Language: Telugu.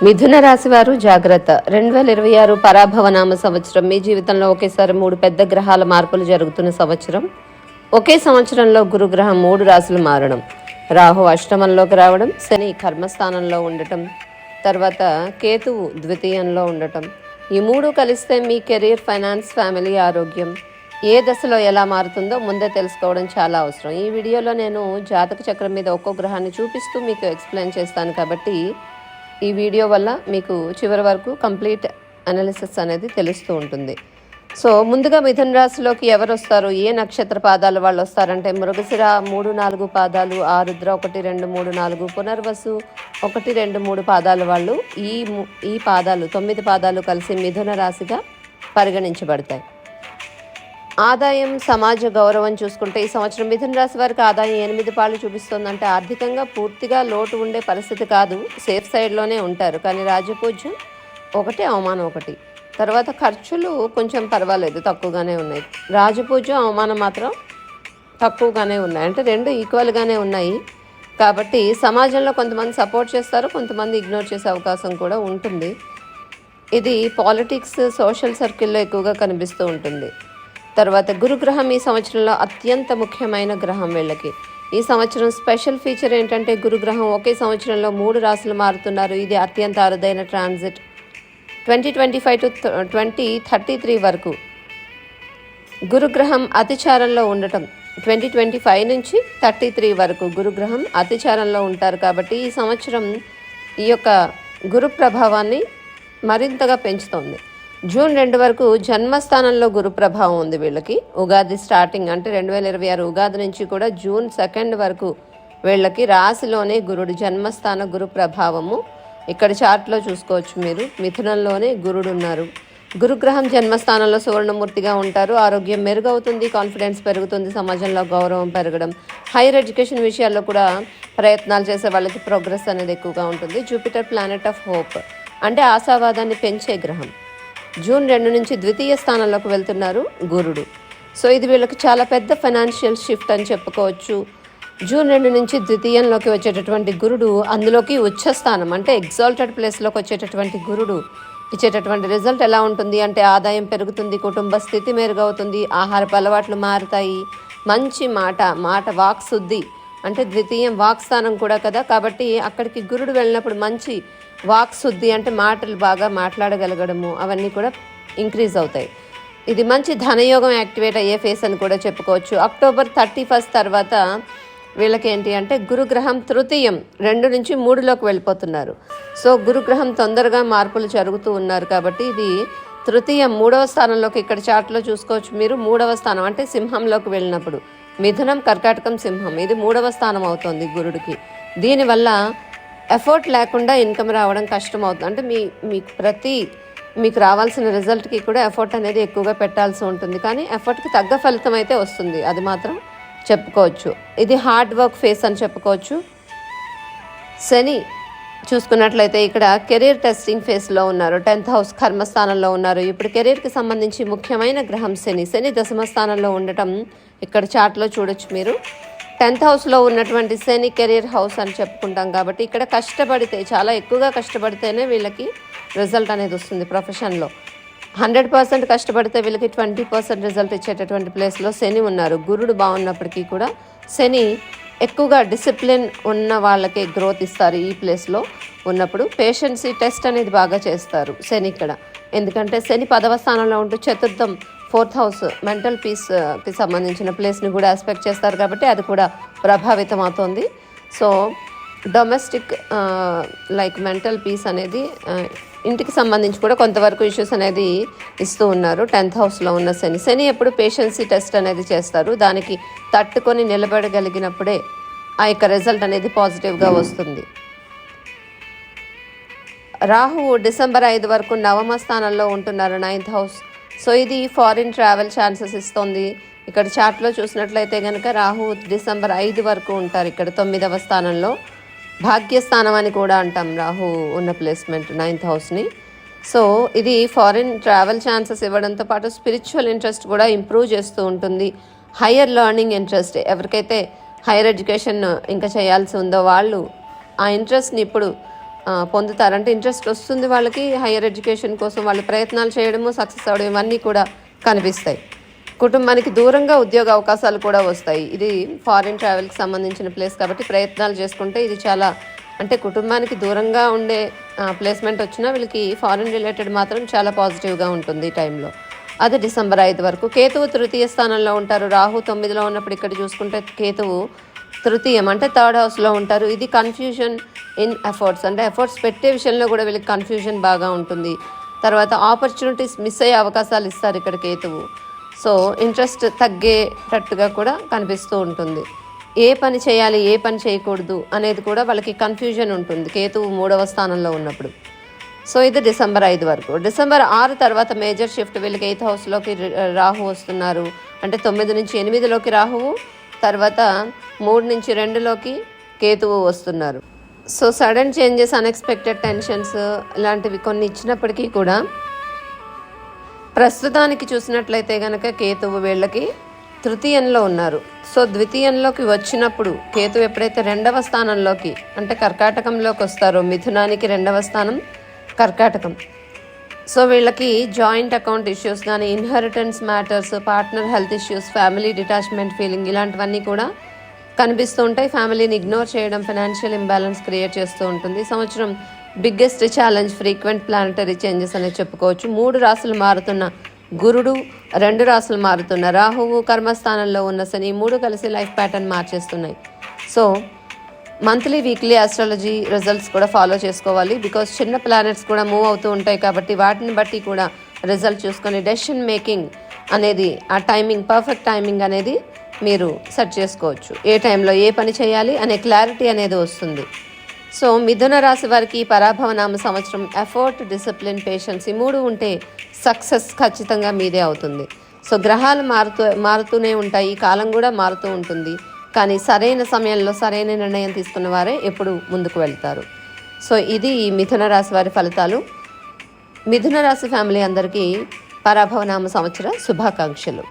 మిథున రాశి వారు జాగ్రత్త. 2026 పరాభవనామ సంవత్సరం. మీ జీవితంలో ఒకేసారి 3 పెద్ద గ్రహాల మార్పులు జరుగుతున్న సంవత్సరం. ఒకే సంవత్సరంలో గురుగ్రహం 3 రాశులు మారడం, రాహు అష్టమంలోకి రావడం, శని కర్మస్థానంలో ఉండటం, తర్వాత కేతువు ద్వితీయంలో ఉండటం. ఈ 3 కలిస్తే మీ కెరీర్, ఫైనాన్స్, ఫ్యామిలీ, ఆరోగ్యం ఏ దశలో ఎలా మారుతుందో ముందే తెలుసుకోవడం చాలా అవసరం. ఈ వీడియోలో నేను జాతక చక్రం మీద ఒక్కో గ్రహాన్ని చూపిస్తూ మీకు ఎక్స్ప్లెయిన్ చేస్తాను కాబట్టి ఈ వీడియో వల్ల మీకు చివరి వరకు కంప్లీట్ అనాలిసిస్ అనేది తెలుస్తూ ఉంటుంది. సో ముందుగా మిథున రాశిలోకి ఎవరు వస్తారు, ఏ నక్షత్ర పాదాలు వాళ్ళు వస్తారంటే మృగశిర 3-4 పాదాలు, ఆరుద్ర 1-2-3-4, పునర్వసు 1-2-3 పాదాలు వాళ్ళు ఈ పాదాలు 9 పాదాలు కలిసి మిథున రాశిగా పరిగణించబడతాయి. ఆదాయం, సమాజ గౌరవం చూసుకుంటే ఈ సంవత్సరం మిథున రాశి వారికి ఆదాయం 8 పాళ్ళు చూపిస్తుందంటే ఆర్థికంగా పూర్తిగా లోటు ఉండే పరిస్థితి కాదు, సేఫ్ సైడ్లోనే ఉంటారు. కానీ రాజపూజ్యం 1, అవమానం 1. తర్వాత ఖర్చులు కొంచెం పర్వాలేదు, తక్కువగానే ఉన్నాయి. రాజపూజ్యం, అవమానం మాత్రం తక్కువగానే ఉన్నాయి, అంటే 2 ఈక్వల్గానే ఉన్నాయి. కాబట్టి సమాజంలో కొంతమంది సపోర్ట్ చేస్తారు, కొంతమంది ఇగ్నోర్ చేసే అవకాశం కూడా ఉంటుంది. ఇది పాలిటిక్స్, సోషల్ సర్కిల్లో ఎక్కువగా కనిపిస్తూ ఉంటుంది. తర్వాత గురుగ్రహం ఈ సంవత్సరంలో అత్యంత ముఖ్యమైన గ్రహం వీళ్ళకి. ఈ సంవత్సరం స్పెషల్ ఫీచర్ ఏంటంటే గురుగ్రహం ఒకే సంవత్సరంలో 3 రాశులు మారుతున్నారు. ఇది అత్యంత అరుదైన ట్రాన్సిట్. 2025 to 2033 వరకు గురుగ్రహం అతిచారంలో ఉండటం, 2025 నుంచి 33 వరకు గురుగ్రహం అతిచారంలో ఉంటారు. కాబట్టి ఈ సంవత్సరం ఈ యొక్క గురు ప్రభావాన్ని మరింతగా పెంచుతోంది. జూన్ 2 వరకు జన్మస్థానంలో గురు ప్రభావం ఉంది వీళ్ళకి. ఉగాది స్టార్టింగ్ అంటే 2026 ఉగాది నుంచి కూడా జూన్ 2 వరకు వీళ్ళకి రాశిలోనే గురుడు జన్మస్థాన గురు ప్రభావము. ఇక్కడ చార్ట్లో చూసుకోవచ్చు మీరు, మిథునంలోనే గురుడు ఉన్నారు. గురుగ్రహం జన్మస్థానంలో సువర్ణమూర్తిగా ఉంటారు. ఆరోగ్యం మెరుగవుతుంది, కాన్ఫిడెన్స్ పెరుగుతుంది, సమాజంలో గౌరవం పెరగడం, హైయర్ ఎడ్యుకేషన్ విషయాల్లో కూడా ప్రయత్నాలు చేసే వాళ్ళకి ప్రోగ్రెస్ అనేది ఎక్కువగా ఉంటుంది. జూపిటర్ ప్లానెట్ ఆఫ్ హోప్ అంటే ఆశావాదాన్ని పెంచే గ్రహం. జూన్ 2 నుంచి ద్వితీయ స్థానంలోకి వెళ్తున్నారు గురుడు. సో ఇది వీళ్ళకి చాలా పెద్ద ఫైనాన్షియల్ షిఫ్ట్ అని చెప్పుకోవచ్చు. జూన్ 2 నుంచి ద్వితీయంలోకి వచ్చేటటువంటి గురుడు, అందులోకి ఉచ్చస్థానం అంటే ఎగ్జాల్టెడ్ ప్లేస్లోకి వచ్చేటటువంటి గురుడు ఇచ్చేటటువంటి రిజల్ట్ ఎలా ఉంటుంది అంటే ఆదాయం పెరుగుతుంది, కుటుంబ స్థితి మెరుగవుతుంది, ఆహారపు అలవాట్లు మారుతాయి, మంచి మాట వాక్ శుద్ధి అంటే ద్వితీయం వాక్ స్థానం కూడా కదా, కాబట్టి అక్కడికి గురుడు వెళ్ళినప్పుడు మంచి వాక్ శుద్ధి అంటే మాటలు బాగా మాట్లాడగలగడము అవన్నీ కూడా ఇంక్రీజ్ అవుతాయి. ఇది మంచి ధనయోగం యాక్టివేట్ అయ్యే ఫేస్ అని కూడా చెప్పుకోవచ్చు. అక్టోబర్ 31 తర్వాత వీళ్ళకి ఏంటి అంటే గురుగ్రహం తృతీయం 2 నుంచి 3లోకి వెళ్ళిపోతున్నారు. సో గురుగ్రహం తొందరగా మార్పులు జరుగుతూ ఉన్నారు కాబట్టి ఇది తృతీయం 3వ స్థానంలోకి ఇక్కడ చార్ట్లో చూసుకోవచ్చు మీరు. 3వ స్థానం అంటే సింహంలోకి వెళ్ళినప్పుడు మిథునం, కర్కాటకం, సింహం ఇది 3వ స్థానం అవుతుంది గురుడికి. దీనివల్ల ఎఫర్ట్ లేకుండా ఇన్కమ్ రావడం కష్టం అవుతుంది. అంటే మీకు రావాల్సిన రిజల్ట్కి కూడా ఎఫర్ట్ అనేది ఎక్కువగా పెట్టాల్సి ఉంటుంది, కానీ ఎఫర్ట్కి తగ్గ ఫలితం అయితే వస్తుంది, అది మాత్రం చెప్పుకోవచ్చు. ఇది హార్డ్ వర్క్ ఫేస్ అని చెప్పుకోవచ్చు. శని చూసుకున్నట్లయితే ఇక్కడ కెరీర్ టెస్టింగ్ ఫేస్లో ఉన్నారు. 10th హౌస్ కర్మస్థానంలో ఉన్నారు. ఇప్పుడు కెరీర్కి సంబంధించి ముఖ్యమైన గ్రహం శని దశమ స్థానంలో ఉండటం ఇక్కడ చార్ట్లో చూడొచ్చు మీరు. 10th హౌస్లో ఉన్నటువంటి శని కెరీర్ హౌస్ అని చెప్పుకుంటాం కాబట్టి ఇక్కడ కష్టపడితే, చాలా ఎక్కువగా కష్టపడితేనే వీళ్ళకి రిజల్ట్ అనేది వస్తుంది. ప్రొఫెషన్లో 100% కష్టపడితే వీళ్ళకి 20% రిజల్ట్ ఇచ్చేటటువంటి ప్లేస్లో శని ఉన్నారు. గురుడు బాగున్నప్పటికీ కూడా శని ఎక్కువగా డిసిప్లిన్ ఉన్న వాళ్ళకి గ్రోత్ ఇస్తారు. ఈ ప్లేస్లో ఉన్నప్పుడు పేషెన్సీ టెస్ట్ అనేది బాగా చేస్తారు శని ఇక్కడ. ఎందుకంటే శని 10వ స్థానంలో ఉంటూ చతుర్థం 4th హౌస్ మెంటల్ పీస్కి సంబంధించిన ప్లేస్ని కూడా ఆస్పెక్ట్ చేస్తారు కాబట్టి అది కూడా ప్రభావితం అవుతుంది. So domestic like mental peace అనేది ఇంటికి సంబంధించి కూడా కొంతవరకు ఇష్యూస్ అనేది ఇస్తూ ఉన్నారు 10th హౌస్లో ఉన్న శని ఎప్పుడు పేషెన్సీ టెస్ట్ అనేది చేస్తారు. దానికి తట్టుకొని నిలబడగలిగినప్పుడే ఆ యొక్క రిజల్ట్ అనేది పాజిటివ్గా వస్తుంది. రాహువు డిసెంబర్ 5 వరకు 9వ స్థానంలో ఉంటున్నారు, 9th హౌస్. సో ఇది ఫారిన్ ట్రావెల్ ఛాన్సెస్ ఇస్తుంది. ఇక్కడ చార్ట్లో చూసినట్లయితే కనుక రాహు డిసెంబర్ 5 వరకు ఉంటారు ఇక్కడ 9వ స్థానంలో. భాగ్యస్థానం అని కూడా అంటాం రాహు ఉన్న ప్లేస్మెంట్ 9th హౌస్ని. సో ఇది ఫారిన్ ట్రావెల్ ఛాన్సెస్ ఇవ్వడంతో పాటు స్పిరిచువల్ ఇంట్రెస్ట్ కూడా ఇంప్రూవ్ చేస్తూ ఉంటుంది. హయ్యర్ లెర్నింగ్ ఇంట్రెస్ట్, ఎవరికైతే హైయర్ ఎడ్యుకేషన్ ఇంకా చేయాల్సి ఉందో వాళ్ళు ఆ ఇంట్రెస్ట్ని ఇప్పుడు పొందుతారు. అంటే ఇంట్రెస్ట్ వస్తుంది వాళ్ళకి, హయ్యర్ ఎడ్యుకేషన్ కోసం వాళ్ళు ప్రయత్నాలు చేయడము, సక్సెస్ అవ్వడం ఇవన్నీ కూడా కనిపిస్తాయి. కుటుంబానికి దూరంగా ఉద్యోగ అవకాశాలు కూడా వస్తాయి. ఇది ఫారిన్ ట్రావెల్కి సంబంధించిన ప్లేస్ కాబట్టి ప్రయత్నాలు చేసుకుంటే ఇది చాలా, అంటే కుటుంబానికి దూరంగా ఉండే ప్లేస్మెంట్ వచ్చినా వీళ్ళకి ఫారిన్ రిలేటెడ్ మాత్రం చాలా పాజిటివ్గా ఉంటుంది ఈ టైంలో. అది డిసెంబర్ 5 వరకు. కేతువు తృతీయ స్థానంలో ఉంటారు. రాహు 9లో ఉన్నప్పుడు ఇక్కడ చూసుకుంటే కేతువు తృతీయం అంటే థర్డ్ హౌస్లో ఉంటారు. ఇది కన్ఫ్యూజన్ ఇన్ ఎఫర్ట్స్, అంటే ఎఫర్ట్స్ పెట్టే విషయంలో కూడా వీళ్ళకి కన్ఫ్యూజన్ బాగా ఉంటుంది. తర్వాత ఆపర్చునిటీస్ మిస్ అయ్యే అవకాశాలు ఇస్తారు ఇక్కడ కేతువు. సో ఇంట్రెస్ట్ తగ్గేటట్టుగా కూడా కనిపిస్తూ ఉంటుంది. ఏ పని చేయాలి, ఏ పని చేయకూడదు అనేది కూడా వాళ్ళకి కన్ఫ్యూజన్ ఉంటుంది కేతువు 3వ స్థానంలో ఉన్నప్పుడు. సో ఇది డిసెంబర్ 5 వరకు. డిసెంబర్ 6 తర్వాత మేజర్ షిఫ్ట్. వీళ్ళకి 8th హౌస్లోకి రాహు వస్తున్నారు. అంటే 9 నుంచి 8లోకి రాహువు, తర్వాత 3 నుంచి 2లోకి కేతువు వస్తున్నారు. So sudden changes, unexpected tensions ఇలాంటివి కొన్ని ఇచ్చినప్పటికీ కూడా ప్రస్తుతానికి చూసినట్లయితే కనుక కేతువు వీళ్ళకి తృతీయంలో ఉన్నారు. సో ద్వితీయంలోకి వచ్చినప్పుడు కేతువు ఎప్పుడైతే 2వ స్థానంలోకి అంటే కర్కాటకంలోకి వస్తారో, మిథునానికి 2వ స్థానం కర్కాటకం. సో వీళ్ళకి జాయింట్ అకౌంట్ ఇష్యూస్ కానీ, inheritance matters, partner health issues, family detachment feeling ఇలాంటివన్నీ కూడా కనిపిస్తూ ఉంటాయి. ఫ్యామిలీని ఇగ్నోర్ చేయడం ఫైనాన్షియల్ ఇంబ్యాలెన్స్ క్రియేట్ చేస్తూ ఉంటుంది. సంవత్సరం biggest challenge frequent planetary changes అనేది చెప్పుకోవచ్చు. 3 రాశులు మారుతున్న గురుడు, 2 రాశులు మారుతున్న రాహువు, కర్మస్థానంలో ఉన్న శని 3 కలిసి లైఫ్ ప్యాటర్న్ మార్చేస్తున్నాయి. So monthly weekly astrology results కూడా ఫాలో చేసుకోవాలి. బికాస్ చిన్న ప్లానెట్స్ కూడా మూవ్ అవుతూ ఉంటాయి కాబట్టి వాటిని బట్టి కూడా రిజల్ట్ చూసుకొని డెసిషన్ మేకింగ్ అనేది, ఆ టైమింగ్, పర్ఫెక్ట్ టైమింగ్ అనేది మీరు సెట్ చేసుకోవచ్చు. ఏ టైంలో ఏ పని చేయాలి అనే క్లారిటీ అనేది వస్తుంది. సో మిథున రాశి వారికి పరాభవనామ సంవత్సరం. ఎఫర్ట్, డిసిప్లిన్, పేషెన్స్ ఈ 3 ఉంటే సక్సెస్ ఖచ్చితంగా మీదే అవుతుంది. సో గ్రహాలు మారుతూనే ఉంటాయి, ఈ కాలం కూడా మారుతూ ఉంటుంది. కానీ సరైన సమయంలో సరైన నిర్ణయం తీసుకున్న వారే ఎప్పుడు ముందుకు వెళ్తారు. సో ఇది ఈ మిథున రాశి వారి ఫలితాలు. మిథున రాశి ఫ్యామిలీ అందరికీ పరాభవనామ సంవత్సర శుభాకాంక్షలు.